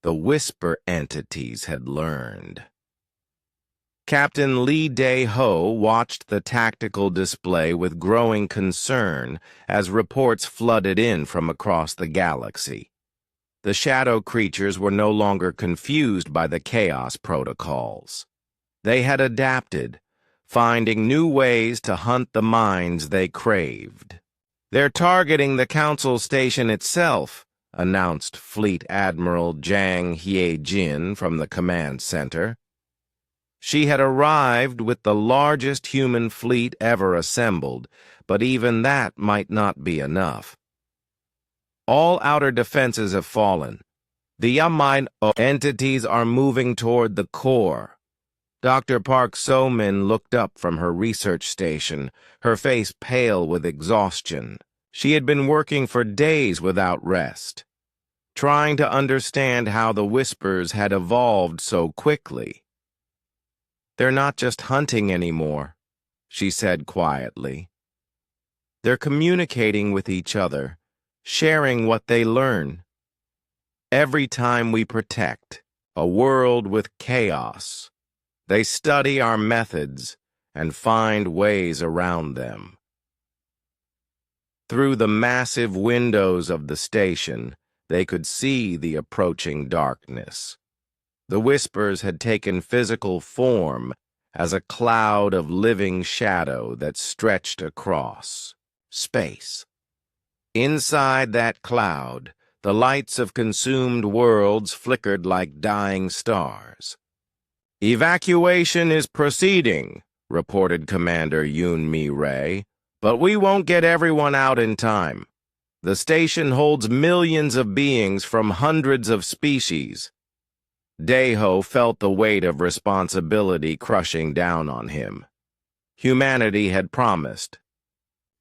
the Whisper entities had learned. Captain Lee Dae-ho watched the tactical display with growing concern as reports flooded in from across the galaxy. The shadow creatures were no longer confused by the chaos protocols. They had adapted, finding new ways to hunt the minds they craved. "They're targeting the Council Station itself," announced Fleet Admiral Jang Hye-jin from the command center. She had arrived with the largest human fleet ever assembled, but even that might not be enough. "All outer defenses have fallen. The Yamine entities are moving toward the core." Dr. Park So-min looked up from her research station, her face pale with exhaustion. She had been working for days without rest, trying to understand how the Whispers had evolved so quickly. "They're not just hunting anymore," she said quietly. "They're communicating with each other, sharing what they learn. Every time we protect a world with chaos, they study our methods and find ways around them." Through the massive windows of the station, they could see the approaching darkness. The Whispers had taken physical form as a cloud of living shadow that stretched across space. Inside that cloud, the lights of consumed worlds flickered like dying stars. "Evacuation is proceeding," reported Commander Yoon-mi Ray, "but we won't get everyone out in time. The station holds millions of beings from hundreds of species." Dae-ho felt the weight of responsibility crushing down on him. Humanity had promised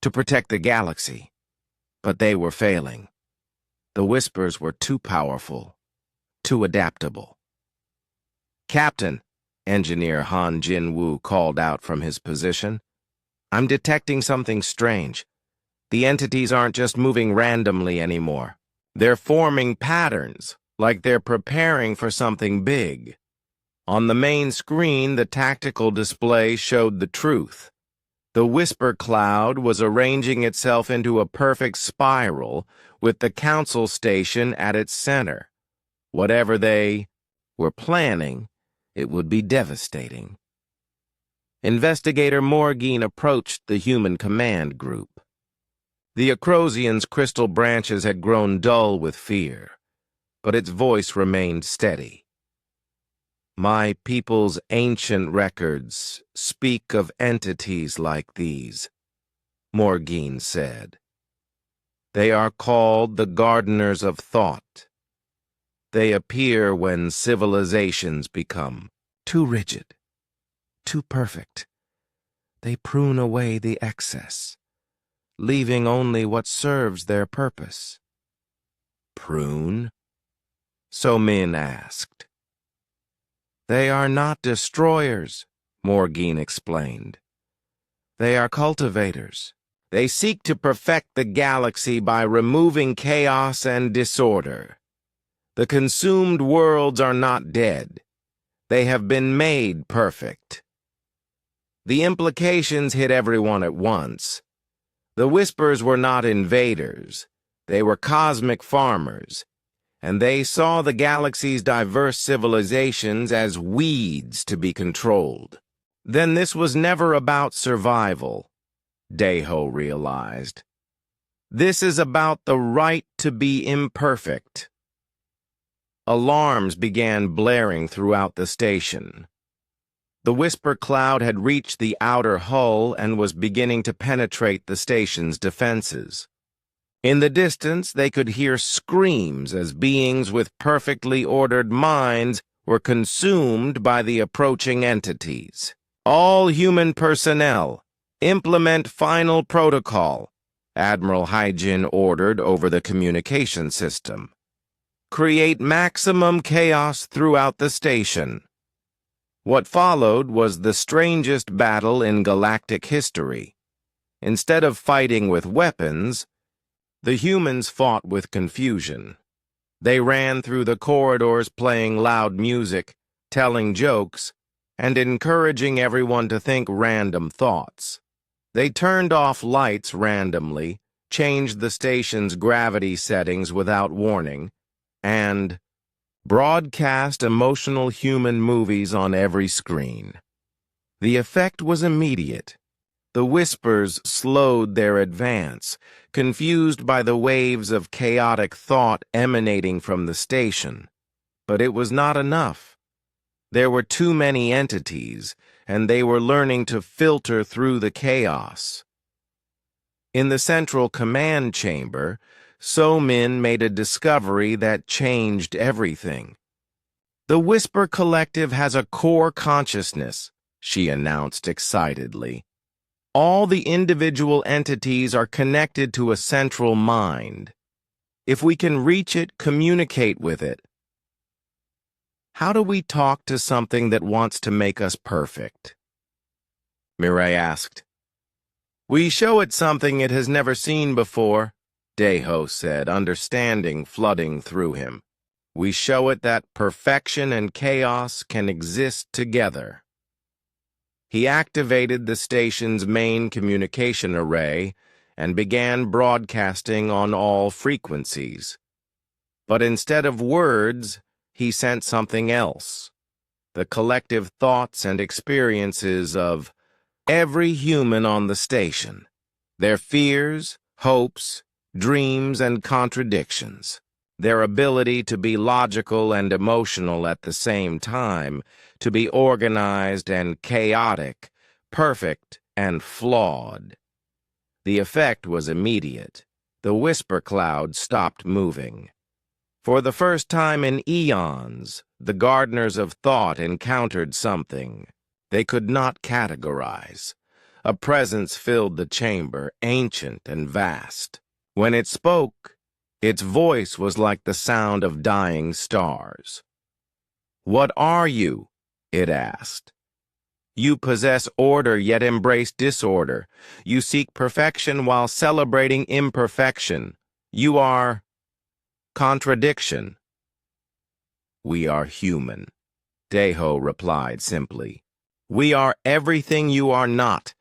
to protect the galaxy, but they were failing. The Whispers were too powerful, too adaptable. "Captain," Engineer Han Jin-woo called out from his position, "I'm detecting something strange. The entities aren't just moving randomly anymore. They're forming patterns, like they're preparing for something big." On the main screen, the tactical display showed the truth. The Whisper cloud was arranging itself into a perfect spiral, with the Council Station at its center. Whatever they were planning, it would be devastating. Investigator Morgine approached the human command group. The Acrosian's crystal branches had grown dull with fear, but its voice remained steady. "My people's ancient records speak of entities like these," Morgine said. "They are called the Gardeners of Thought. They appear when civilizations become too rigid, too perfect. They prune away the excess, leaving only what serves their purpose." "Prune?" So-min asked. "They are not destroyers," Morgine explained. "They are cultivators. They seek to perfect the galaxy by removing chaos and disorder. The consumed worlds are not dead. They have been made perfect." The implications hit everyone at once. The Whispers were not invaders. They were cosmic farmers, and they saw the galaxy's diverse civilizations as weeds to be controlled. Then this was never about survival, Dae-ho realized. This is about the right to be imperfect. Alarms began blaring throughout the station. The Whisper cloud had reached the outer hull and was beginning to penetrate the station's defenses. In the distance, they could hear screams as beings with perfectly ordered minds were consumed by the approaching entities. "All human personnel, implement final protocol," Admiral Hyjin ordered over the communication system. "Create maximum chaos throughout the station." What followed was the strangest battle in galactic history. Instead of fighting with weapons, the humans fought with confusion. They ran through the corridors playing loud music, telling jokes, and encouraging everyone to think random thoughts. They turned off lights randomly, changed the station's gravity settings without warning, and broadcast emotional human movies on every screen. The effect was immediate. The whispers slowed their advance, confused by the waves of chaotic thought emanating from the station. But it was not enough. There were too many entities, and they were learning to filter through the chaos. In the central command chamber, So-Min made a discovery that changed everything. "The Whisper Collective has a core consciousness," she announced excitedly. "All the individual entities are connected to a central mind. If we can reach it, communicate with it." "How do we talk to something that wants to make us perfect?" Mireille asked. "We show it something it has never seen before," Deho said, understanding flooding through him. "We show it that perfection and chaos can exist together." He activated the station's main communication array and began broadcasting on all frequencies. But instead of words, he sent something else: the collective thoughts and experiences of every human on the station, their fears, hopes, dreams, and contradictions, their ability to be logical and emotional at the same time, to be organized and chaotic, perfect and flawed. The effect was immediate. The whisper cloud stopped moving. For the first time in eons, the gardeners of thought encountered something they could not categorize. A presence filled the chamber, ancient and vast. When it spoke, its voice was like the sound of dying stars. "What are you?" it asked. "You possess order yet embrace disorder. You seek perfection while celebrating imperfection. You are contradiction." "We are human," Deho replied simply. "We are everything you are not,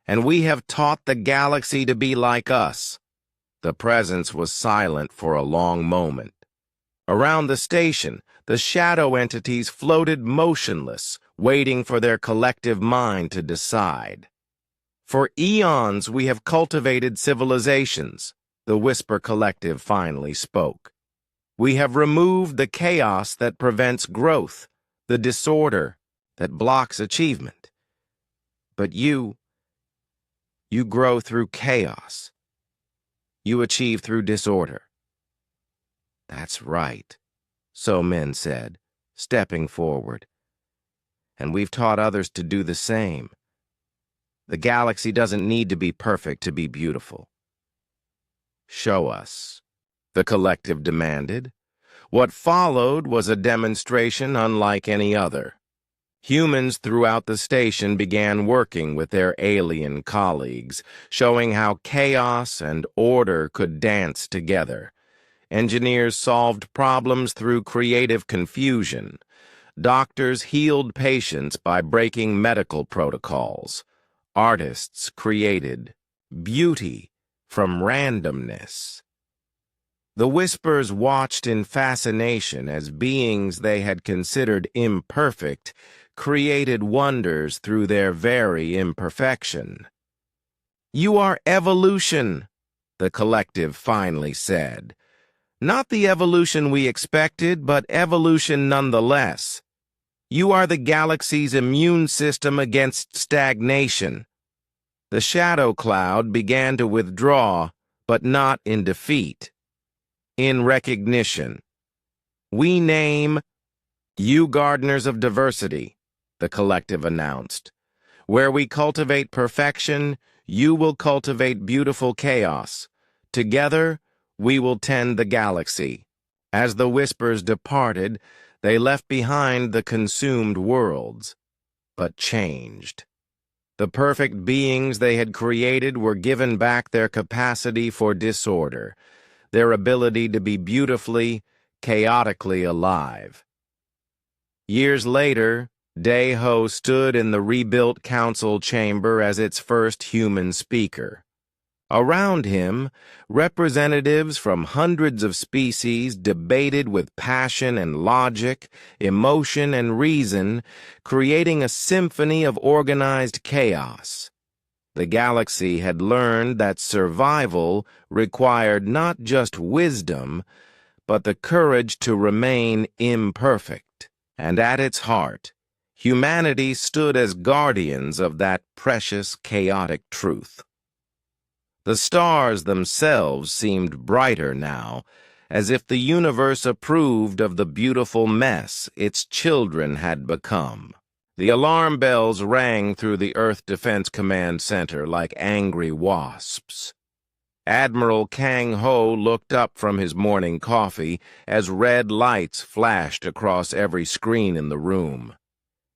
and we have taught the galaxy to be like us." The presence was silent for a long moment. Around the station, the shadow entities floated motionless, waiting for their collective mind to decide. "For eons we have cultivated civilizations," the Whisper Collective finally spoke. "We have removed the chaos that prevents growth, the disorder that blocks achievement. But you grow through chaos. You achieve through disorder." "That's right," So-Min said, stepping forward. "And we've taught others to do the same. The galaxy doesn't need to be perfect to be beautiful." "Show us," the collective demanded. What followed was a demonstration unlike any other. Humans throughout the station began working with their alien colleagues, showing how chaos and order could dance together. Engineers solved problems through creative confusion. Doctors healed patients by breaking medical protocols. Artists created beauty from randomness. The Whispers watched in fascination as beings they had considered imperfect created wonders through their very imperfection. "You are evolution," the collective finally said. "Not the evolution we expected, but evolution nonetheless. You are the galaxy's immune system against stagnation." The shadow cloud began to withdraw, but not in defeat. In recognition. "We name you Gardeners of Diversity," the collective announced. "Where we cultivate perfection, you will cultivate beautiful chaos. Together, we will tend the galaxy." As the Whispers departed, they left behind the consumed worlds, but changed. The perfect beings they had created were given back their capacity for disorder, their ability to be beautifully, chaotically alive. Years later, Day-Ho stood in the rebuilt council chamber as its first human speaker. Around him, representatives from hundreds of species debated with passion and logic, emotion and reason, creating a symphony of organized chaos. The galaxy had learned that survival required not just wisdom, but the courage to remain imperfect. And at its heart, humanity stood as guardians of that precious, chaotic truth. The stars themselves seemed brighter now, as if the universe approved of the beautiful mess its children had become. The alarm bells rang through the Earth Defense Command Center like angry wasps. Admiral Kang Ho looked up from his morning coffee as red lights flashed across every screen in the room.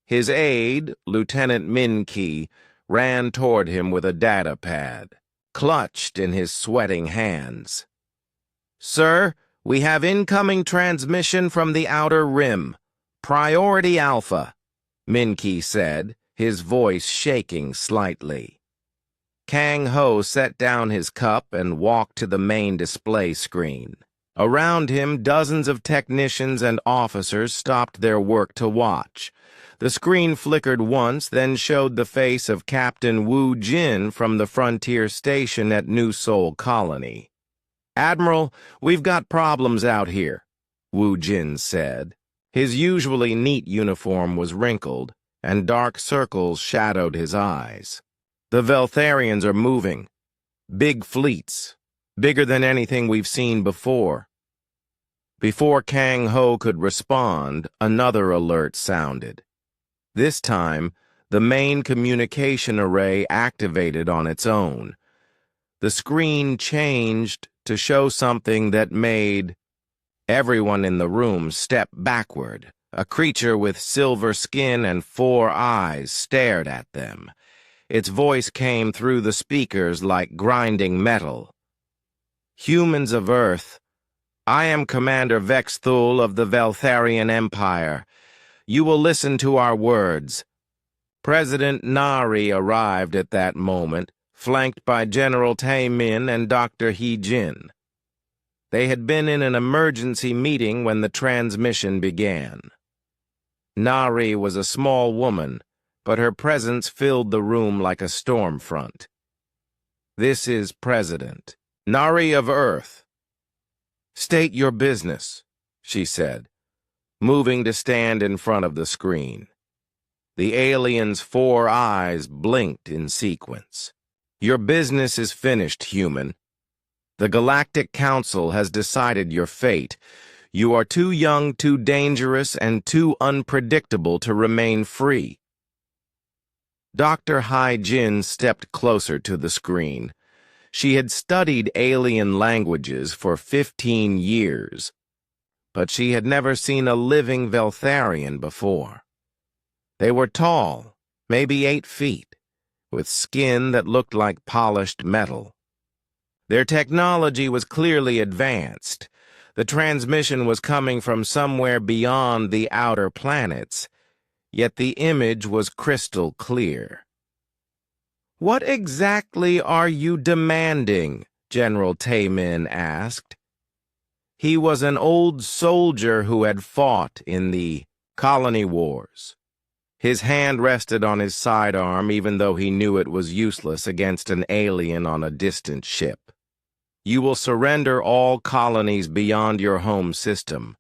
His aide, Lieutenant Min Ki, ran toward him with a data pad, clutched in his sweating hands. "Sir, we have incoming transmission from the Outer Rim. Priority Alpha," Min Ki said, his voice shaking slightly. Kang Ho set down his cup and walked to the main display screen. Around him, dozens of technicians and officers stopped their work to watch. The screen flickered once, then showed the face of Captain Wu Jin from the frontier station at New Seoul Colony. "Admiral, we've got problems out here," Wu Jin said. His usually neat uniform was wrinkled, and dark circles shadowed his eyes. "The Veltharians are moving. Big fleets, bigger than anything we've seen before." Before Kang Ho could respond, another alert sounded. This time, the main communication array activated on its own. The screen changed to show something that made everyone in the room step backward. A creature with silver skin and 4 eyes stared at them. Its voice came through the speakers like grinding metal. "Humans of Earth, I am Commander Vexthul of the Veltharian Empire. You will listen to our words." President Nari arrived at that moment, flanked by General Tae-min and Dr. Hee-jin. They had been in an emergency meeting when the transmission began. Nari was a small woman, but her presence filled the room like a storm front. "This is President Nari of Earth." "State your business," she said, moving to stand in front of the screen. The alien's 4 eyes blinked in sequence. "Your business is finished, human. The Galactic Council has decided your fate. You are too young, too dangerous, and too unpredictable to remain free." Dr. Hai-jin stepped closer to the screen. She had studied alien languages for 15 years, but she had never seen a living Veltharian before. They were tall, maybe 8 feet, with skin that looked like polished metal. Their technology was clearly advanced. The transmission was coming from somewhere beyond the outer planets, yet the image was crystal clear. "What exactly are you demanding?" General Tae-min asked. He was an old soldier who had fought in the colony wars. His hand rested on his sidearm even though he knew it was useless against an alien on a distant ship. "You will surrender all colonies beyond your home system.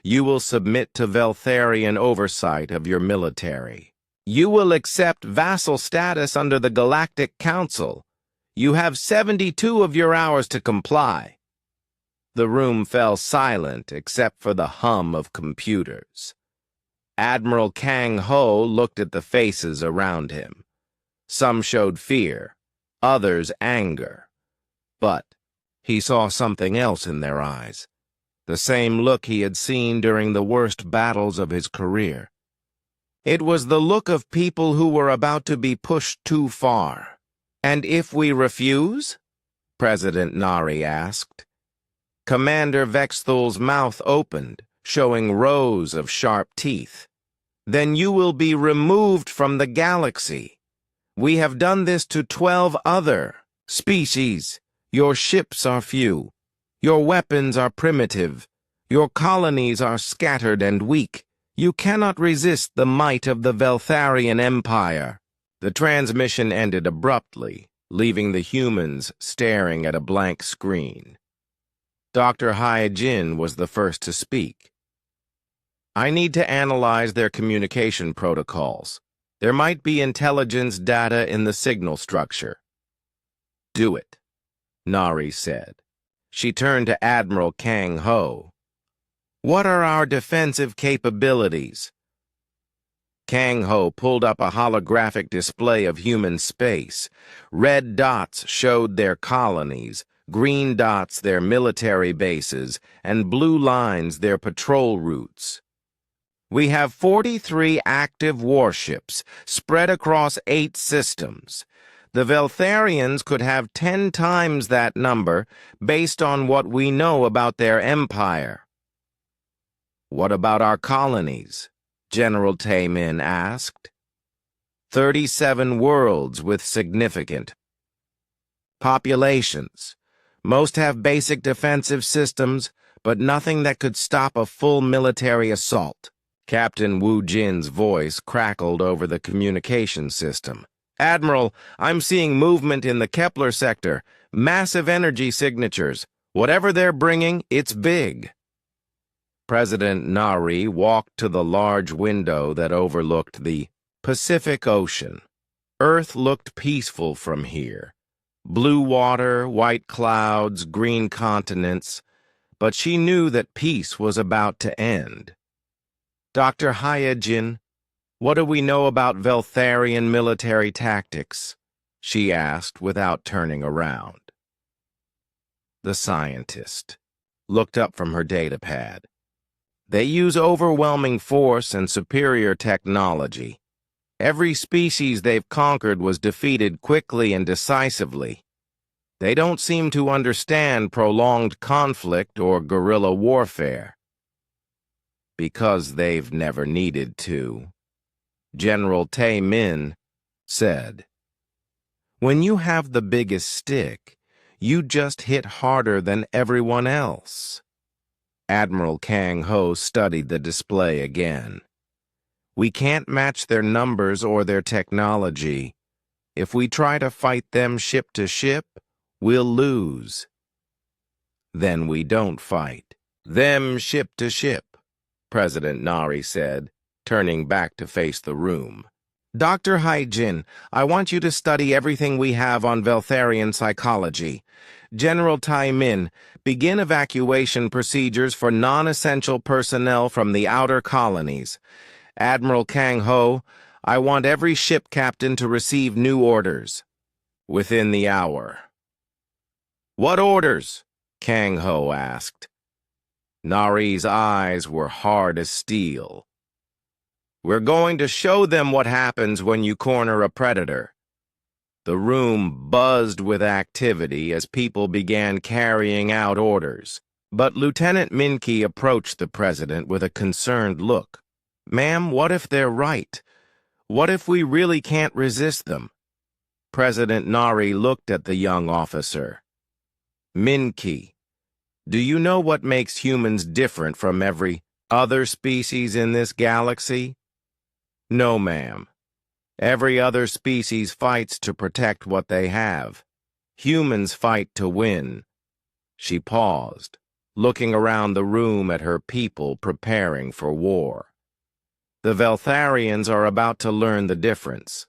You will submit to Veltharian oversight of your military. You will accept vassal status under the Galactic Council. You have 72 of your hours to comply." The room fell silent except for the hum of computers. Admiral Kang Ho looked at the faces around him. Some showed fear, others anger. But he saw something else in their eyes, the same look he had seen during the worst battles of his career. It was the look of people who were about to be pushed too far. "And if we refuse?" President Nari asked. Commander Vexthal's mouth opened, showing rows of sharp teeth. "Then you will be removed from the galaxy. We have done this to 12 other species. Your ships are few. Your weapons are primitive. Your colonies are scattered and weak. You cannot resist the might of the Veltharian Empire." The transmission ended abruptly, leaving the humans staring at a blank screen. Dr. Hyjin was the first to speak. "I need to analyze their communication protocols. There might be intelligence data in the signal structure." "Do it," Nari said. She turned to Admiral Kang Ho. "What are our defensive capabilities?" Kang Ho pulled up a holographic display of human space. Red dots showed their colonies, green dots their military bases, and blue lines their patrol routes. "We have 43 active warships spread across 8 systems. The Veltharians could have 10 times that number based on what we know about their empire." "What about our colonies?" General Taemin asked. 37 worlds with significant populations. Most have basic defensive systems, but nothing that could stop a full military assault." Captain Wu Jin's voice crackled over the communication system. "Admiral, I'm seeing movement in the Kepler sector. Massive energy signatures. Whatever they're bringing, it's big." President Nari walked to the large window that overlooked the Pacific Ocean. Earth looked peaceful from here. Blue water, white clouds, green continents. But she knew that peace was about to end. "Dr. Hyjin, what do we know about Veltharian military tactics?" she asked without turning around. The scientist looked up from her datapad. "They use overwhelming force and superior technology. Every species they've conquered was defeated quickly and decisively. They don't seem to understand prolonged conflict or guerrilla warfare." "Because they've never needed to," General Taemin said. "When you have the biggest stick, you just hit harder than everyone else." Admiral Kang Ho studied the display again. "We can't match their numbers or their technology. If we try to fight them ship to ship, we'll lose." "Then we don't fight them ship to ship," President Nari said, turning back to face the room. "Dr. Hyjin, I want you to study everything we have on Veltharian psychology. General Taemin, begin evacuation procedures for non-essential personnel from the outer colonies. Admiral Kang Ho, I want every ship captain to receive new orders within the hour." "What orders?" Kang Ho asked. Nari's eyes were hard as steel. "We're going to show them what happens when you corner a predator." The room buzzed with activity as people began carrying out orders. But Lieutenant Minky approached the president with a concerned look. "Ma'am, what if they're right? What if we really can't resist them?" President Nari looked at the young officer. "Minky, do you know what makes humans different from every other species in this galaxy?" "No, ma'am. Every other species fights to protect what they have. Humans fight to win." She paused, looking around the room at her people preparing for war. The Veltharians are about to learn the difference.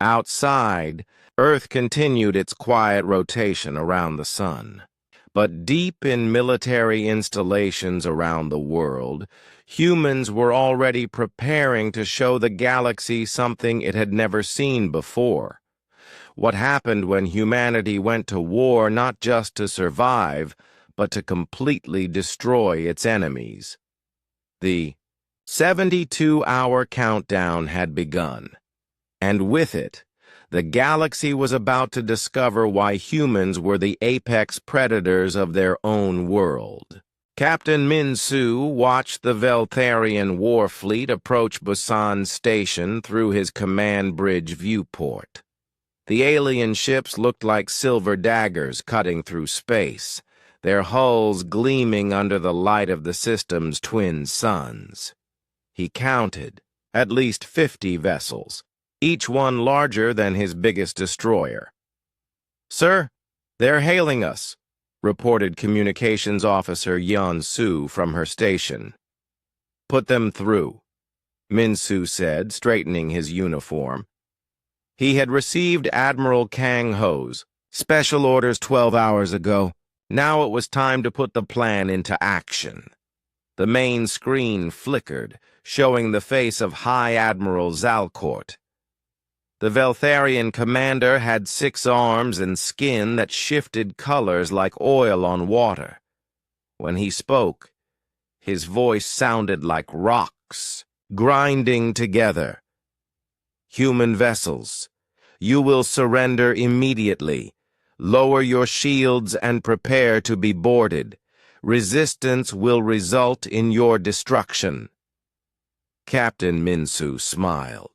Outside, Earth continued its quiet rotation around the sun. But deep in military installations around the world, humans were already preparing to show the galaxy something it had never seen before. What happened when humanity went to war not just to survive, but to completely destroy its enemies. The 72-hour countdown had begun, and with it, The galaxy was about to discover why humans were the apex predators of their own world. Captain Min-Su watched the Veltharian war fleet approach Busan Station through his command bridge viewport. The alien ships looked like silver daggers cutting through space, their hulls gleaming under the light of the system's twin suns. He counted at least 50 vessels, each one larger than his biggest destroyer. "Sir, they're hailing us," reported Communications Officer Yeon-Su from her station. "Put them through," Min-Su said, straightening his uniform. He had received Admiral Kang Ho's special orders 12 hours ago. Now it was time to put the plan into action. The main screen flickered, showing the face of High Admiral Zalcourt. The Veltharian commander had 6 arms and skin that shifted colors like oil on water. When he spoke, his voice sounded like rocks, grinding together. "Human vessels, you will surrender immediately. Lower your shields and prepare to be boarded. Resistance will result in your destruction." Captain Min-Su smiled.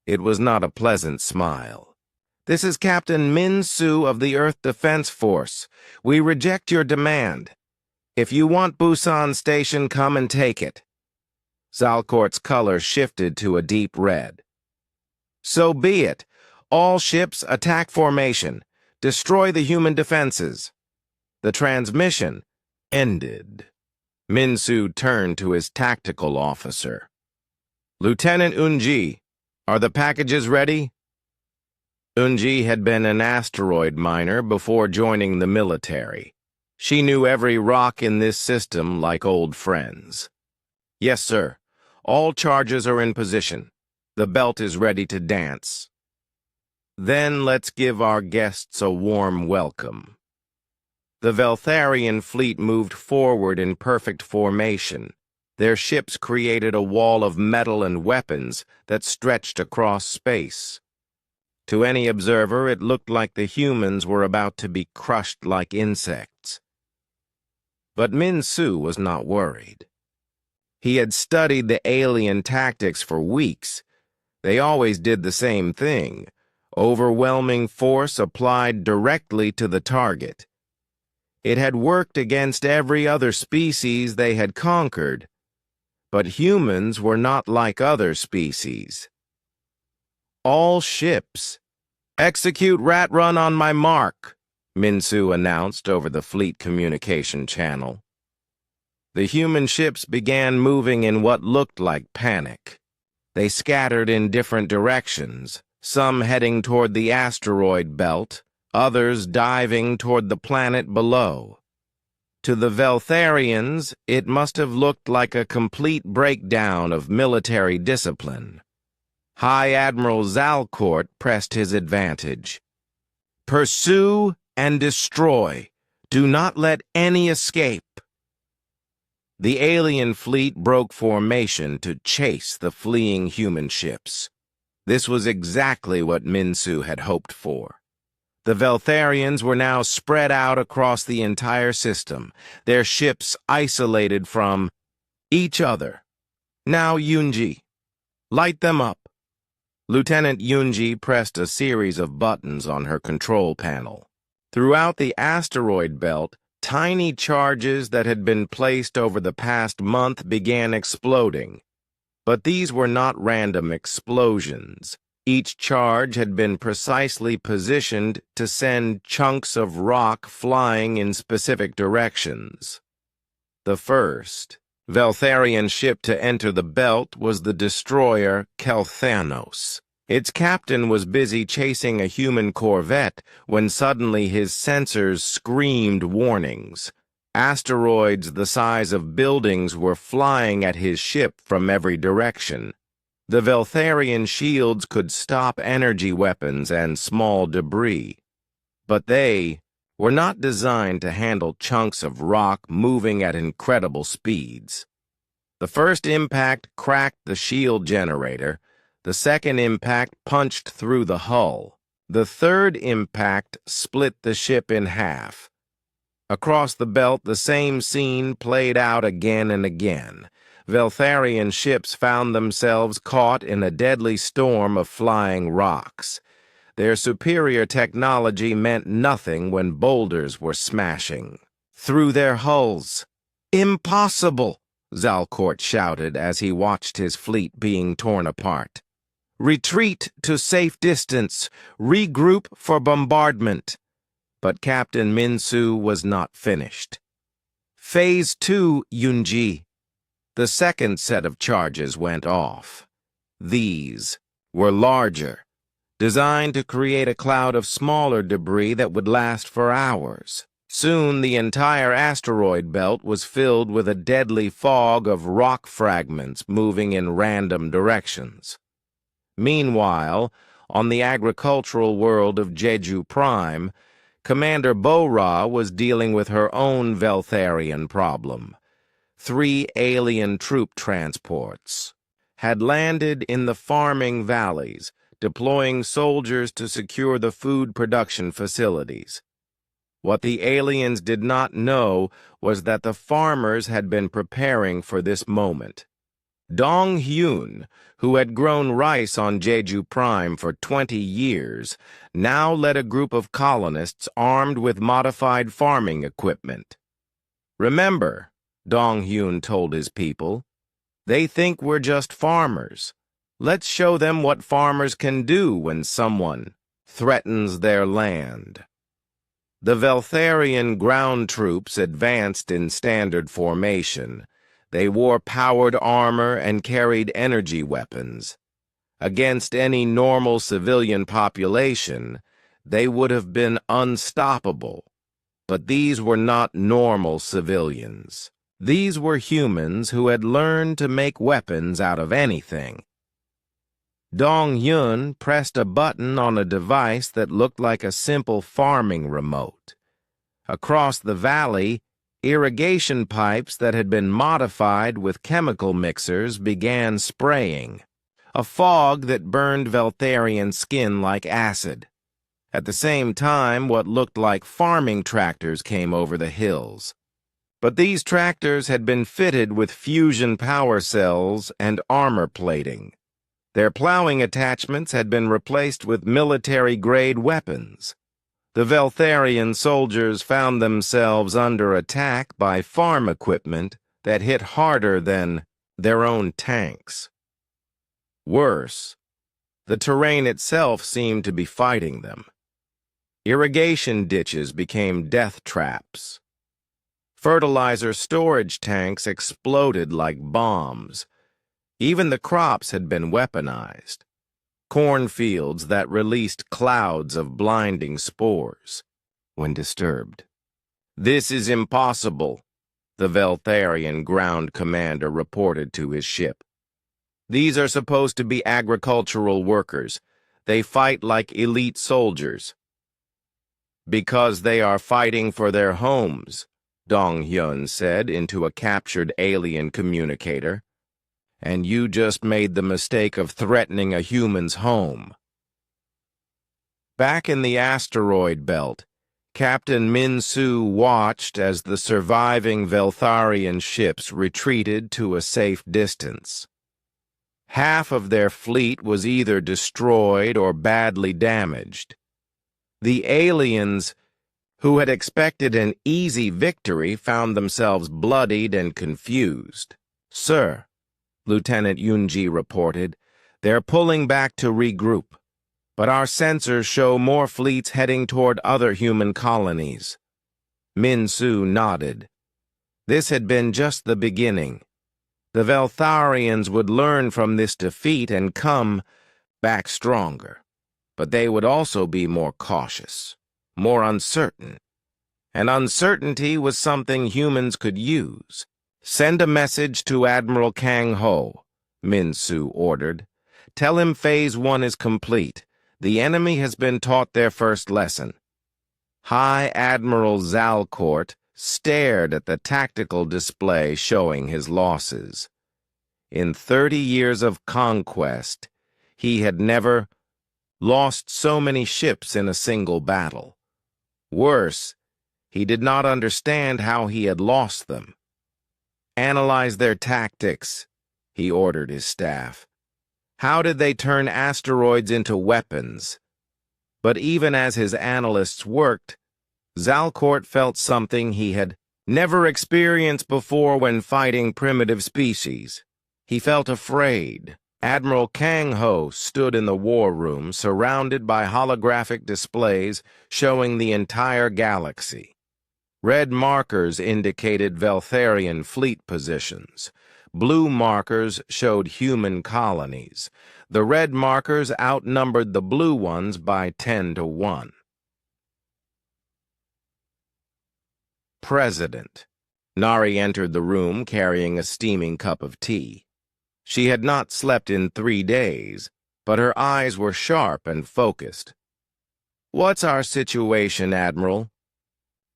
It was not a pleasant smile. "This is Captain Min-Su of the Earth Defense Force. We reject your demand. If you want Busan Station, come and take it." Zalcourt's color shifted to a deep red. "So be it. All ships attack formation. Destroy the human defenses." The transmission ended. Min-Su turned to his tactical officer. "Lieutenant Eunji, are the packages ready?" Eunji had been an asteroid miner before joining the military. She knew every rock in this system like old friends. "Yes, sir. All charges are in position. The belt is ready to dance." "Then let's give our guests a warm welcome." The Veltharian fleet moved forward in perfect formation. Their ships created a wall of metal and weapons that stretched across space. To any observer, it looked like the humans were about to be crushed like insects. But Min-Su was not worried. He had studied the alien tactics for weeks. They always did the same thing: overwhelming force applied directly to the target. It had worked against every other species they had conquered, but humans were not like other species. "All ships, execute rat run on my mark," Min-Su announced over the fleet communication channel. The human ships began moving in what looked like panic. They scattered in different directions, some heading toward the asteroid belt, others diving toward the planet below. To the Veltharians, it must have looked like a complete breakdown of military discipline. High Admiral Zalcourt pressed his advantage. "Pursue and destroy. Do not let any escape." The alien fleet broke formation to chase the fleeing human ships. This was exactly what Min-Su had hoped for. The Veltharians were now spread out across the entire system, their ships isolated from each other. "Now, Eunji, light them up." Lieutenant Eunji pressed a series of buttons on her control panel. Throughout the asteroid belt, tiny charges that had been placed over the past month began exploding. But these were not random explosions. Each charge had been precisely positioned to send chunks of rock flying in specific directions. The first Veltharian ship to enter the belt was the destroyer Kelthanos. Its captain was busy chasing a human corvette when suddenly his sensors screamed warnings. Asteroids the size of buildings were flying at his ship from every direction. The Veltharian shields could stop energy weapons and small debris, but they were not designed to handle chunks of rock moving at incredible speeds. The first impact cracked the shield generator, The second impact punched through the hull. The third impact split the ship in half. Across the belt, the same scene played out again and again. Veltharian ships found themselves caught in a deadly storm of flying rocks. Their superior technology meant nothing when boulders were smashing through their hulls. "Impossible!" Zalcourt shouted as he watched his fleet being torn apart. "Retreat to safe distance. Regroup for bombardment." But Captain Minsu was not finished. "Phase 2, Yunji." The second set of charges went off. These were larger, designed to create a cloud of smaller debris that would last for hours. Soon the entire asteroid belt was filled with a deadly fog of rock fragments moving in random directions. Meanwhile, on the agricultural world of Jeju Prime, Commander Bo-Ra was dealing with her own Veltharian problem. 3 alien troop transports had landed in the farming valleys, deploying soldiers to secure the food production facilities. What the aliens did not know was that the farmers had been preparing for this moment. Dong Hyun, who had grown rice on Jeju Prime for 20 years, now led a group of colonists armed with modified farming equipment. "Remember," Dong Hyun told his people, "they think we're just farmers. Let's show them what farmers can do when someone threatens their land." The Veltharian ground troops advanced in standard formation. They wore powered armor and carried energy weapons. Against any normal civilian population, they would have been unstoppable. But these were not normal civilians. These were humans who had learned to make weapons out of anything. Dong Hyun pressed a button on a device that looked like a simple farming remote. Across the valley, irrigation pipes that had been modified with chemical mixers began spraying, a fog that burned Veltharian skin like acid. At the same time, what looked like farming tractors came over the hills. But these tractors had been fitted with fusion power cells and armor plating. Their plowing attachments had been replaced with military-grade weapons. The Veltharian soldiers found themselves under attack by farm equipment that hit harder than their own tanks. Worse, the terrain itself seemed to be fighting them. Irrigation ditches became death traps. Fertilizer storage tanks exploded like bombs. Even the crops had been weaponized. Cornfields that released clouds of blinding spores when disturbed. "This is impossible," the Veltharian ground commander reported to his ship. "These are supposed to be agricultural workers. They fight like elite soldiers." "Because they are fighting for their homes," Dong Hyun said into a captured alien communicator. "And you just made the mistake of threatening a human's home." Back in the asteroid belt, Captain Minsu watched as the surviving Veltharian ships retreated to a safe distance. Half of their fleet was either destroyed or badly damaged. The aliens, who had expected an easy victory, found themselves bloodied and confused. "Sir," Lieutenant Yunji reported, "they're pulling back to regroup, but our sensors show more fleets heading toward other human colonies." Minsu nodded. This had been just the beginning. The Veltharians would learn from this defeat and come back stronger, but they would also be more cautious, more uncertain. And uncertainty was something humans could use. "Send a message to Admiral Kang Ho," Minsu ordered. "Tell him Phase 1 is complete. The enemy has been taught their first lesson." High Admiral Zalcourt stared at the tactical display showing his losses. In 30 years of conquest, He had never lost so many ships in a single battle. Worse, he did not understand how he had lost them. "Analyze their tactics," he ordered his staff. "How did they turn asteroids into weapons?" But even as his analysts worked, Zalcourt felt something he had never experienced before when fighting primitive species. He felt afraid. Admiral Kang Ho stood in the war room, surrounded by holographic displays showing the entire galaxy. Red markers indicated Veltharian fleet positions. Blue markers showed human colonies. The red markers outnumbered the blue ones by 10 to 1. President. Nari entered the room carrying a steaming cup of tea. She had not slept in 3 days, but her eyes were sharp and focused. "What's our situation, Admiral?"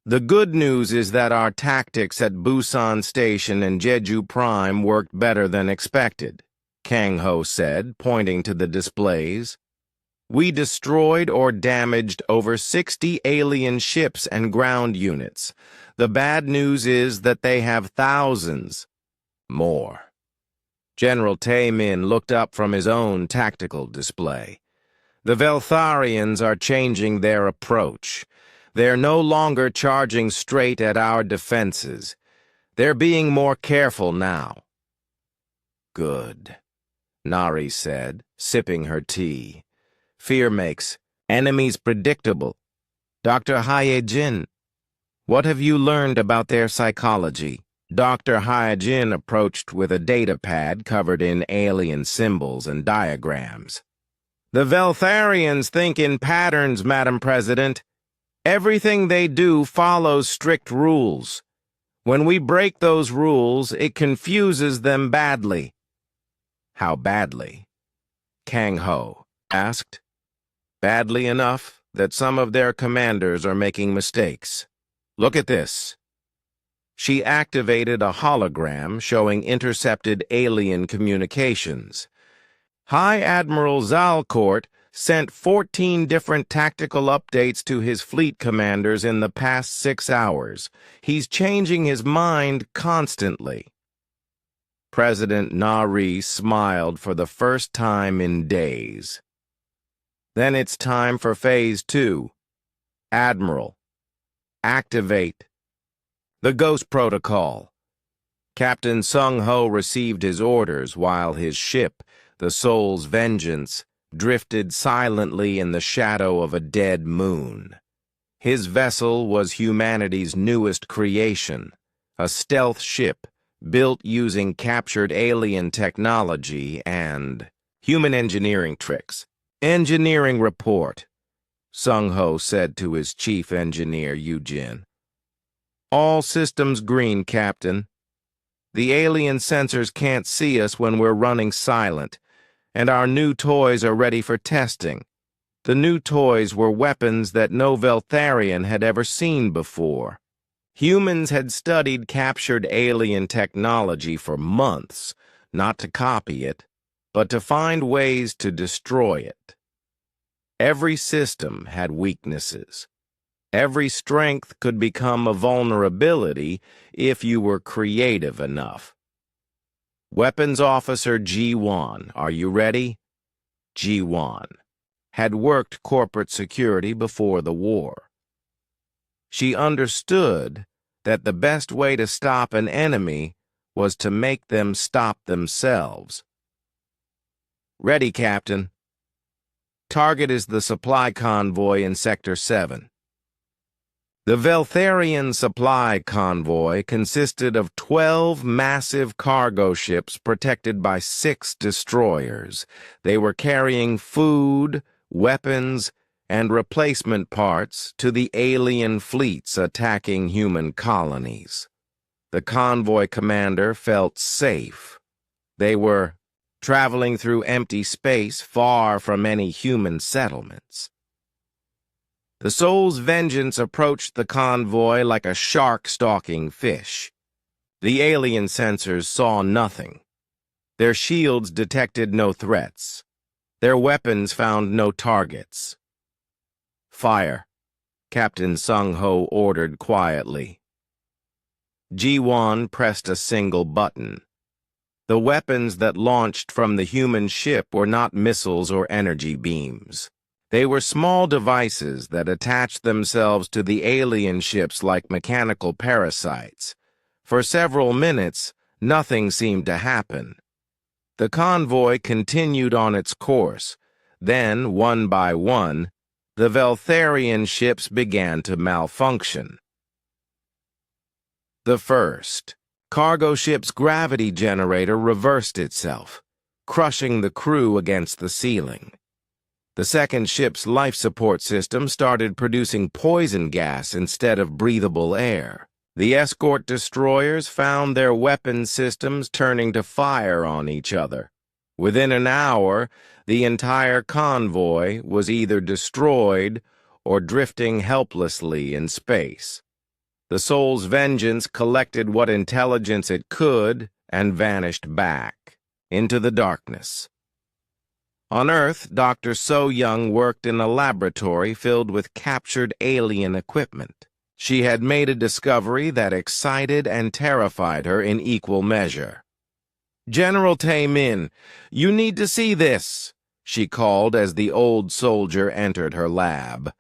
"The good news is that our tactics at Busan Station and Jeju Prime worked better than expected," Kang Ho said, pointing to the displays. "We destroyed or damaged over 60 alien ships and ground units. The bad news is that they have thousands more." General Tae-min looked up from his own tactical display. "The Veltharians are changing their approach. They're no longer charging straight at our defenses. They're being more careful now." "Good," Nari said, sipping her tea. "Fear makes enemies predictable. Dr. Hae-jin, what have you learned about their psychology?" Dr. Hae-jin approached with a data pad covered in alien symbols and diagrams. "The Veltharians think in patterns, Madam President. Everything they do follows strict rules. When we break those rules, it confuses them badly." "How badly?" Kang Ho asked. "Badly enough that some of their commanders are making mistakes. Look at this." She activated a hologram showing intercepted alien communications. High Admiral Zalcourt sent 14 different tactical updates to his fleet commanders in the past 6 hours. He's changing his mind constantly. President Nari smiled for the first time in days. "Then it's time for Phase 2. Admiral, activate the Ghost Protocol." Captain Sung Ho received his orders while his ship, the Soul's Vengeance, drifted silently in the shadow of a dead moon. His vessel was humanity's newest creation, a stealth ship built using captured alien technology and human engineering tricks. "Engineering report," Sung Ho said to his chief engineer, Yujin. "All systems green, Captain. The alien sensors can't see us when we're running silent, and our new toys are ready for testing." The new toys were weapons that no Veltharian had ever seen before. Humans had studied captured alien technology for months, not to copy it, but to find ways to destroy it. Every system had weaknesses. Every strength could become a vulnerability if you were creative enough. "Weapons Officer Ji-won, are you ready?" Ji-won had worked corporate security before the war. She understood that the best way to stop an enemy was to make them stop themselves. "Ready, Captain. Target is the supply convoy in Sector 7. The Veltharian supply convoy consisted of 12 massive cargo ships protected by 6 destroyers. They were carrying food, weapons, and replacement parts to the alien fleets attacking human colonies. The convoy commander felt safe. They were traveling through empty space far from any human settlements. The Soul's Vengeance approached the convoy like a shark stalking fish. The alien sensors saw nothing. Their shields detected no threats. Their weapons found no targets. "Fire," Captain Sung-ho ordered quietly. Ji-won pressed a single button. The weapons that launched from the human ship were not missiles or energy beams. They were small devices that attached themselves to the alien ships like mechanical parasites. For several minutes, nothing seemed to happen. The convoy continued on its course. Then, one by one, the Veltharian ships began to malfunction. The first cargo ship's gravity generator reversed itself, crushing the crew against the ceiling. The second ship's life support system started producing poison gas instead of breathable air. The escort destroyers found their weapon systems turning to fire on each other. Within an hour, the entire convoy was either destroyed or drifting helplessly in space. The Soul's vengeance collected what intelligence it could and vanished back into the darkness. On Earth, Dr. So-young worked in a laboratory filled with captured alien equipment. She had made a discovery that excited and terrified her in equal measure. "General Tae-min, you need to see this," she called as the old soldier entered her lab.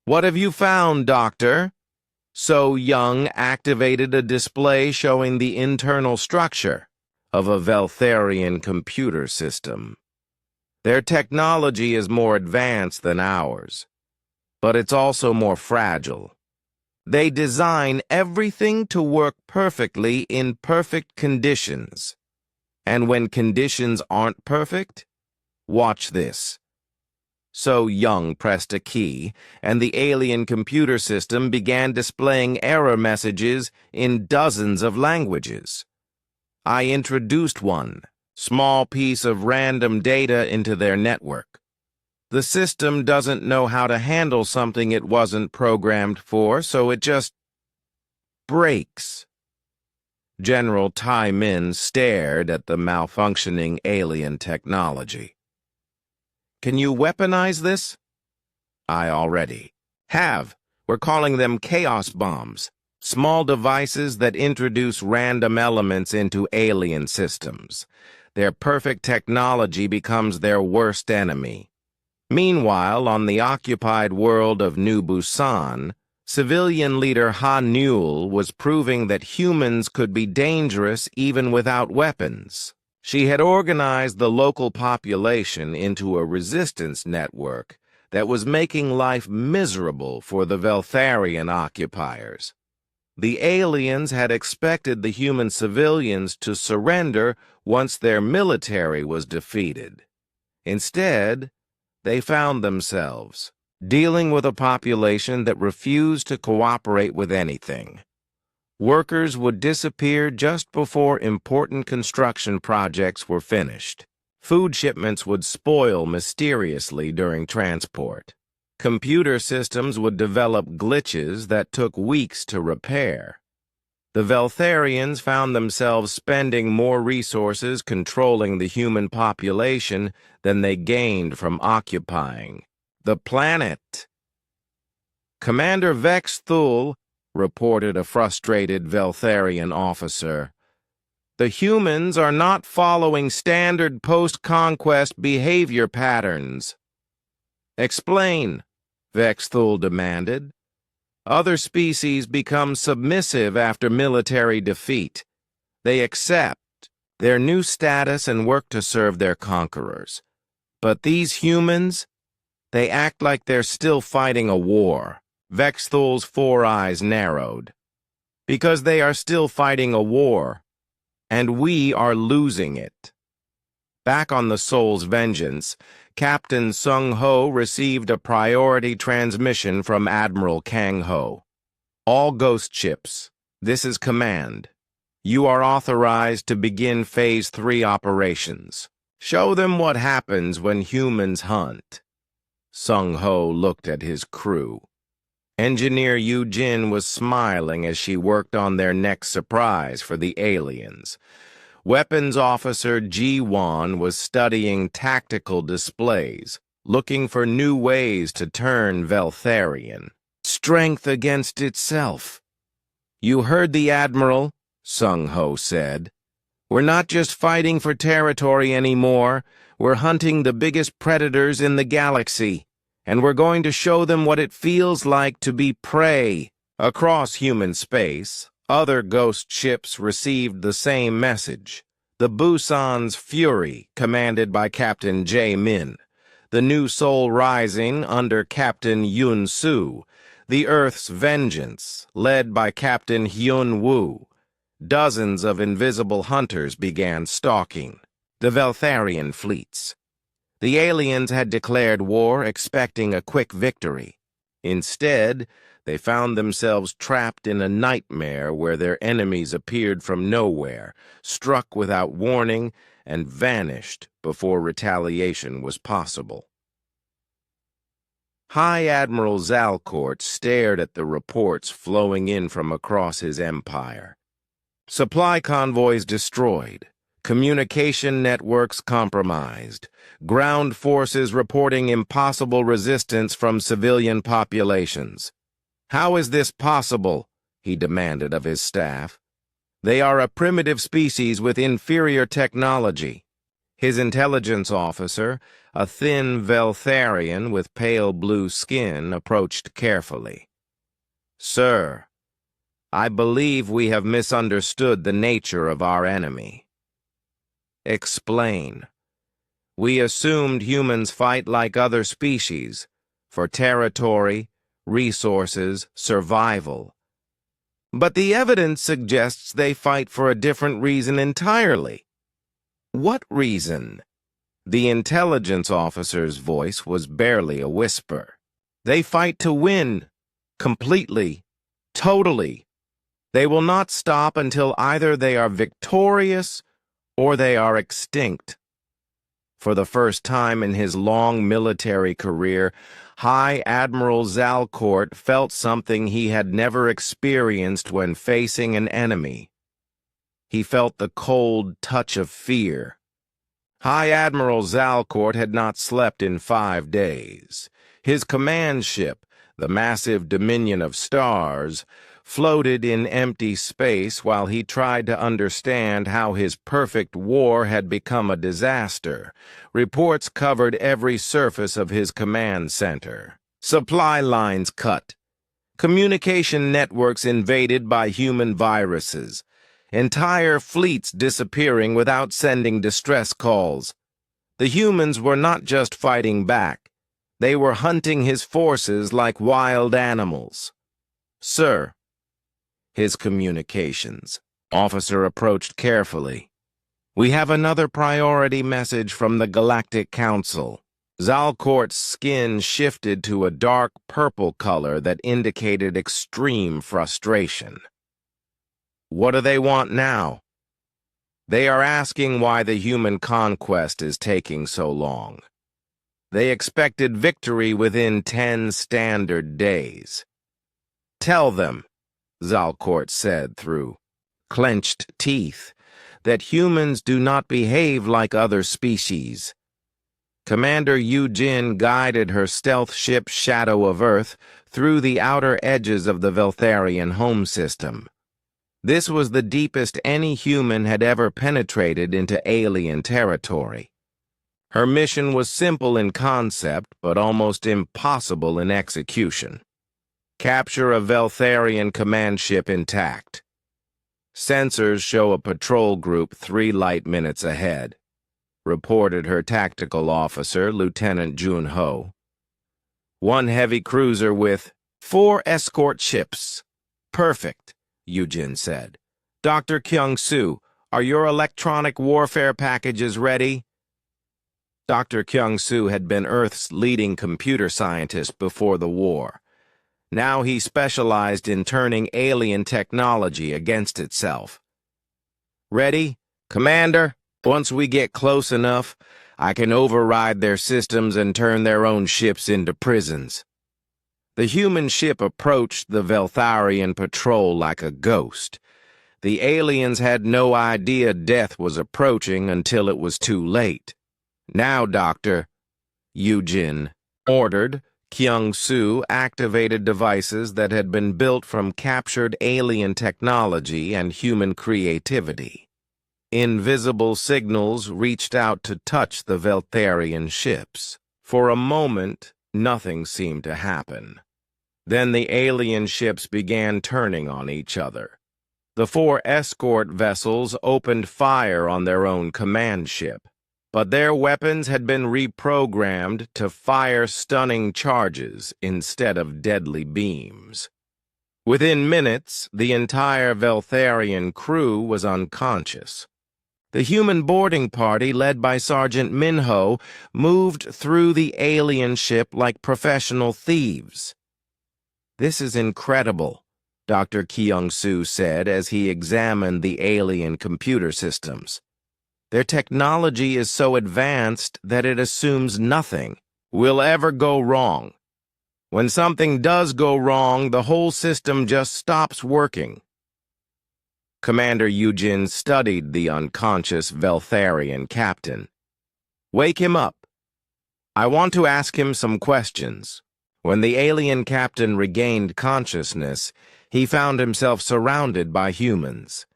"What have you found, Doctor?" So-young activated a display showing the internal structure of a Veltharian computer system. Their technology is more advanced than ours, but it's also more fragile. They design everything to work perfectly in perfect conditions. And when conditions aren't perfect, watch this. So-young pressed a key, and the alien computer system began displaying error messages in dozens of languages. I introduced one small piece of random data into their network. The system doesn't know how to handle something it wasn't programmed for, so it just breaks. General Tae-min stared at the malfunctioning alien technology. "Can you weaponize this?" "I already have. We're calling them chaos bombs, small devices that introduce random elements into alien systems. Their perfect technology becomes their worst enemy." Meanwhile, on the occupied world of New Busan, civilian leader Ha Newell was proving that humans could be dangerous even without weapons. She had organized the local population into a resistance network that was making life miserable for the Veltharian occupiers. The aliens had expected the human civilians to surrender once their military was defeated. Instead, they found themselves dealing with a population that refused to cooperate with anything. Workers would disappear just before important construction projects were finished. Food shipments would spoil mysteriously during transport. Computer systems would develop glitches that took weeks to repair. The Veltharians found themselves spending more resources controlling the human population than they gained from occupying the planet. "Commander Vex Thul," reported a frustrated Veltharian officer, "the humans are not following standard post-conquest behavior patterns." "Explain," Vex Thul demanded. "Other species become submissive after military defeat. They accept their new status and work to serve their conquerors. But these humans, they act like they're still fighting a war." Vex Thul's four eyes narrowed. "Because they are still fighting a war, and we are losing it." Back on the Soul's Vengeance, Captain Sung-ho received a priority transmission from Admiral Kang-ho. "All ghost ships, this is command. You are authorized to begin Phase 3 operations. Show them what happens when humans hunt." Sung-ho looked at his crew. Engineer Yu-jin was smiling as she worked on their next surprise for the aliens. Weapons Officer G1 was studying tactical displays, looking for new ways to turn Veltharian strength against itself. "You heard the Admiral," Sung Ho said. "We're not just fighting for territory anymore. We're hunting the biggest predators in the galaxy, and we're going to show them what it feels like to be prey." Across human space, other ghost ships received the same message. The Busan's Fury, commanded by Captain Jae-min, the New Sol Rising under Captain Yun-Su, the Earth's Vengeance, led by Captain Hyun-woo. Dozens of invisible hunters began stalking the Veltharian fleets. The aliens had declared war, expecting a quick victory. Instead, they found themselves trapped in a nightmare where their enemies appeared from nowhere, struck without warning, and vanished before retaliation was possible. High Admiral Zalcourt stared at the reports flowing in from across his empire. Supply convoys destroyed, communication networks compromised, ground forces reporting impossible resistance from civilian populations. "How is this possible?" he demanded of his staff. "They are a primitive species with inferior technology." His intelligence officer, a thin Veltharian with pale blue skin, approached carefully. "Sir, I believe we have misunderstood the nature of our enemy." "Explain." "We assumed humans fight like other species, for territory, resources, survival. But the evidence suggests they fight for a different reason entirely." "What reason?" The intelligence officer's voice was barely a whisper. "They fight to win. Completely. Totally. They will not stop until either they are victorious or they are extinct." For the first time in his long military career, High Admiral Zalcourt felt something he had never experienced when facing an enemy. He felt the cold touch of fear. High Admiral Zalcourt had not slept in 5 days. His command ship, the massive Dominion of Stars, floated in empty space while he tried to understand how his perfect war had become a disaster. Reports covered every surface of his command center. Supply lines cut. Communication networks invaded by human viruses. Entire fleets disappearing without sending distress calls. The humans were not just fighting back. They were hunting his forces like wild animals. "Sir." His communications officer approached carefully. "We have another priority message from the Galactic Council." Zalcourt's skin shifted to a dark purple color that indicated extreme frustration. "What do they want now?" "They are asking why the human conquest is taking so long. They expected victory within 10 standard days." "Tell them," Zalcourt said through clenched teeth, "that humans do not behave like other species." Commander Yujin guided her stealth ship Shadow of Earth through the outer edges of the Veltharian home system. This was the deepest any human had ever penetrated into alien territory. Her mission was simple in concept, but almost impossible in execution. Capture a Veltharian command ship intact. Sensors show a patrol group 3 light minutes ahead, reported her tactical officer, Lieutenant Jun Ho. 1 heavy cruiser with 4 escort ships. "Perfect," Yujin said. "Dr. Kyung-soo, are your electronic warfare packages ready?" Dr. Kyung-soo had been Earth's leading computer scientist before the war. Now he specialized in turning alien technology against itself. "Ready, Commander? Once we get close enough, I can override their systems and turn their own ships into prisons." The human ship approached the Veltharian patrol like a ghost. The aliens had no idea death was approaching until it was too late. "Now, Doctor," Yujin ordered. Kyung-soo activated devices that had been built from captured alien technology and human creativity. Invisible signals reached out to touch the Veltharian ships. For a moment, nothing seemed to happen. Then the alien ships began turning on each other. The 4 escort vessels opened fire on their own command ship, but their weapons had been reprogrammed to fire stunning charges instead of deadly beams. Within minutes, the entire Veltharian crew was unconscious. The human boarding party, led by Sergeant Minho, moved through the alien ship like professional thieves. "This is incredible," Dr. Kyung-soo said as he examined the alien computer systems. "Their technology is so advanced that it assumes nothing will ever go wrong. When something does go wrong, the whole system just stops working." Commander Yujin studied the unconscious Veltharian captain. "Wake him up. I want to ask him some questions." When the alien captain regained consciousness, he found himself surrounded by humans.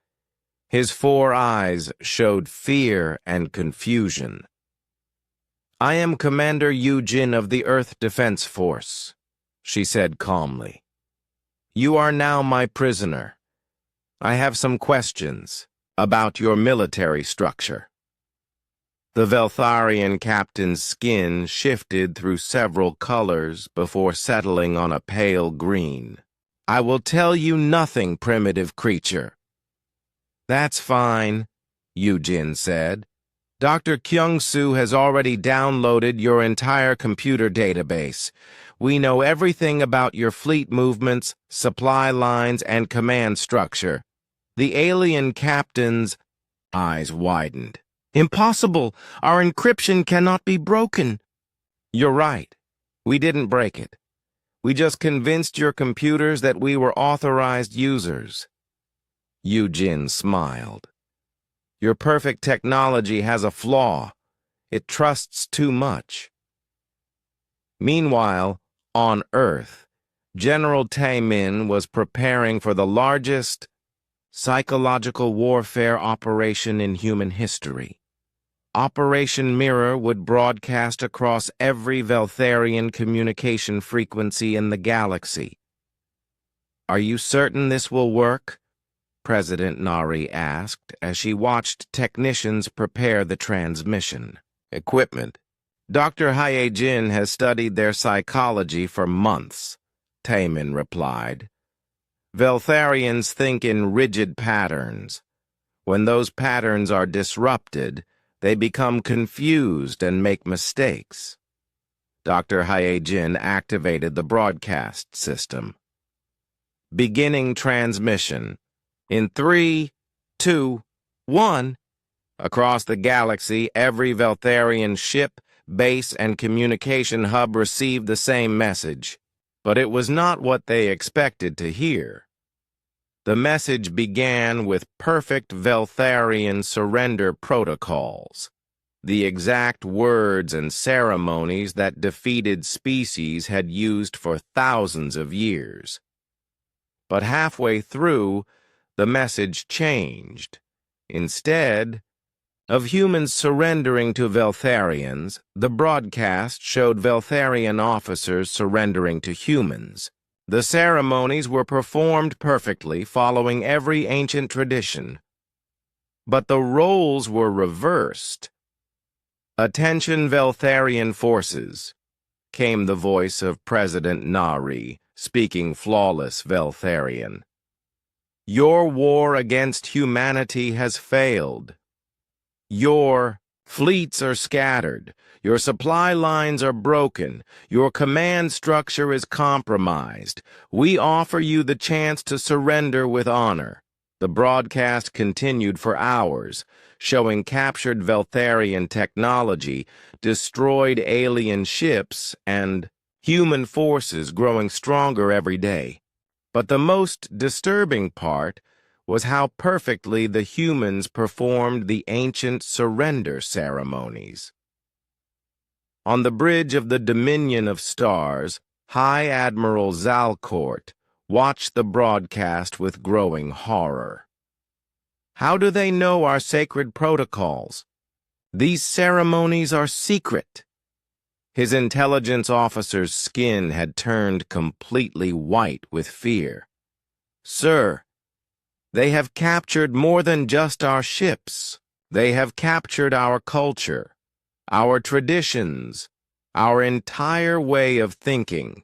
His 4 eyes showed fear and confusion. "I am Commander Yujin of the Earth Defense Force," she said calmly. "You are now my prisoner. I have some questions about your military structure." The Veltharian captain's skin shifted through several colors before settling on a pale green. "I will tell you nothing, primitive creature." "That's fine," Yujin said. "Dr. Kyung-soo has already downloaded your entire computer database. We know everything about your fleet movements, supply lines, and command structure." The alien captain's eyes widened. "Impossible! Our encryption cannot be broken." "You're right. We didn't break it. We just convinced your computers that we were authorized users." Yujin smiled. "Your perfect technology has a flaw. It trusts too much." Meanwhile, on Earth, General Taemin was preparing for the largest psychological warfare operation in human history. Operation Mirror would broadcast across every Veltharian communication frequency in the galaxy. "Are you certain this will work?" President Nari asked as she watched technicians prepare the transmission equipment. "Dr. Hyejin has studied their psychology for months," Taemin replied. "Veltharians think in rigid patterns. When those patterns are disrupted, they become confused and make mistakes." Dr. Hyejin activated the broadcast system. "Beginning transmission. In 3, 2, 1. Across the galaxy, every Veltharian ship, base, and communication hub received the same message. But it was not what they expected to hear. The message began with perfect Veltharian surrender protocols, the exact words and ceremonies that defeated species had used for thousands of years. But halfway through, the message changed. Instead of humans surrendering to Veltharians, the broadcast showed Veltharian officers surrendering to humans. The ceremonies were performed perfectly, following every ancient tradition. But the roles were reversed. "Attention, Veltharian forces," came the voice of President Nari, speaking flawless Veltharian. "Your war against humanity has failed. Your fleets are scattered. Your supply lines are broken. Your command structure is compromised. We offer you the chance to surrender with honor." The broadcast continued for hours, showing captured Veltharian technology, destroyed alien ships, and human forces growing stronger every day. But the most disturbing part was how perfectly the humans performed the ancient surrender ceremonies. On the bridge of the Dominion of Stars, High Admiral Zalcourt watched the broadcast with growing horror. How do they know our sacred protocols? These ceremonies are secret. His intelligence officer's skin had turned completely white with fear. Sir, they have captured more than just our ships. They have captured our culture, our traditions, our entire way of thinking.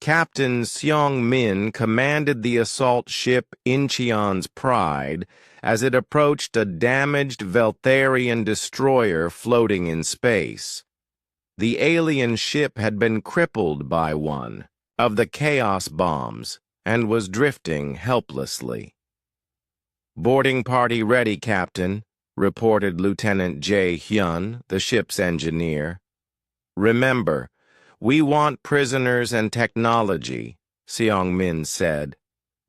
Captain Seong Min commanded the assault ship Incheon's Pride as it approached a damaged Veltharian destroyer floating in space. The alien ship had been crippled by one of the chaos bombs and was drifting helplessly. "Boarding party ready, Captain," reported Lieutenant Jae Hyun, the ship's engineer. "Remember, we want prisoners and technology," Seong Min said.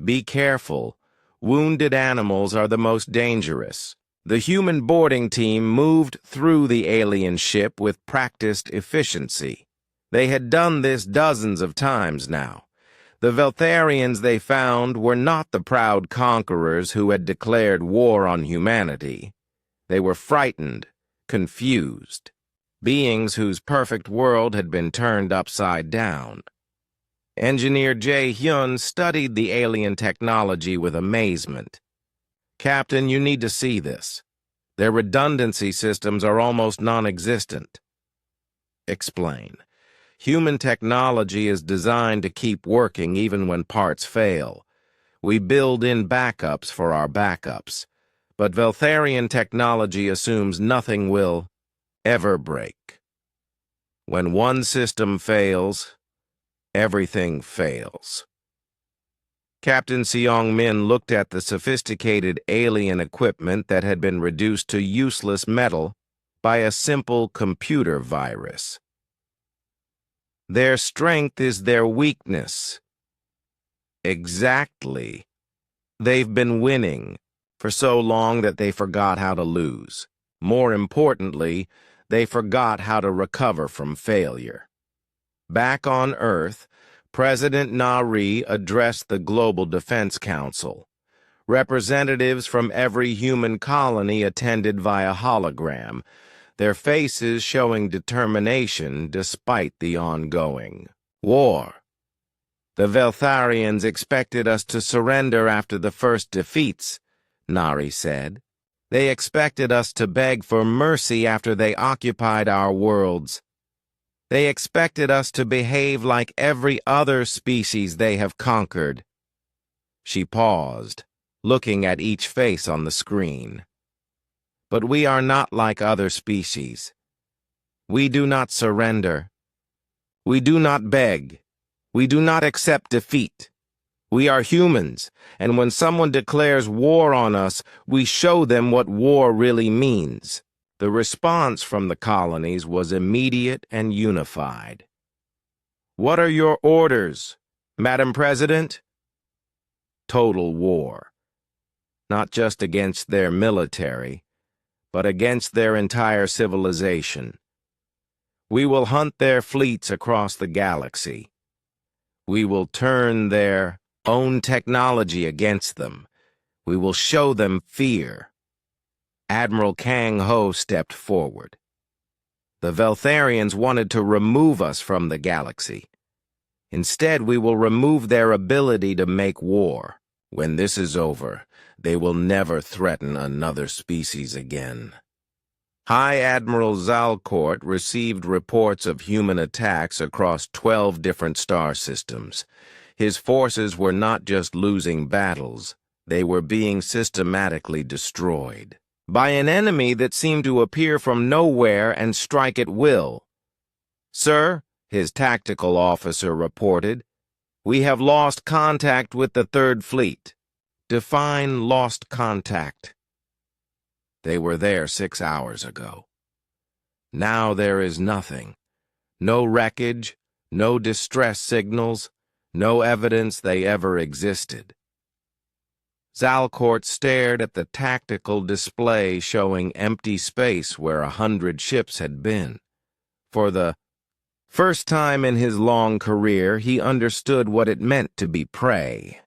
"Be careful. Wounded animals are the most dangerous." The human boarding team moved through the alien ship with practiced efficiency. They had done this dozens of times now. The Veltharians they found were not the proud conquerors who had declared war on humanity. They were frightened, confused, beings whose perfect world had been turned upside down. Engineer Jae Hyun studied the alien technology with amazement. "Captain, you need to see this. Their redundancy systems are almost non-existent." "Explain." "Human technology is designed to keep working even when parts fail. We build in backups for our backups. But Veltharian technology assumes nothing will ever break. When one system fails, everything fails." Captain Seong Min looked at the sophisticated alien equipment that had been reduced to useless metal by a simple computer virus. "Their strength is their weakness." "Exactly. They've been winning for so long that they forgot how to lose. More importantly, they forgot how to recover from failure." Back on Earth, President Nari addressed the Global Defense Council. Representatives from every human colony attended via hologram, their faces showing determination despite the ongoing war. "The Veltharians expected us to surrender after the first defeats," Nari said. "They expected us to beg for mercy after they occupied our worlds. They expected us to behave like every other species they have conquered." She paused, looking at each face on the screen. "But we are not like other species. We do not surrender. We do not beg. We do not accept defeat. We are humans, and when someone declares war on us, we show them what war really means." The response from the colonies was immediate and unified. "What are your orders, Madam President?" Total war. Not just against their military, but against their entire civilization. "We will hunt their fleets across the galaxy. We will turn their own technology against them. We will show them fear." Admiral Kang Ho stepped forward. "The Veltharians wanted to remove us from the galaxy. Instead, we will remove their ability to make war. When this is over, they will never threaten another species again." High Admiral Zalcourt received reports of human attacks across 12 different star systems. His forces were not just losing battles, they were being systematically destroyed by an enemy that seemed to appear from nowhere and strike at will. "Sir," his tactical officer reported, "we have lost contact with the Third Fleet." "Define lost contact." "They were there 6 hours ago. Now there is nothing. No wreckage, no distress signals, no evidence they ever existed." Zalcourt stared at the tactical display showing empty space where 100 ships had been. For the first time in his long career, he understood what it meant to be prey.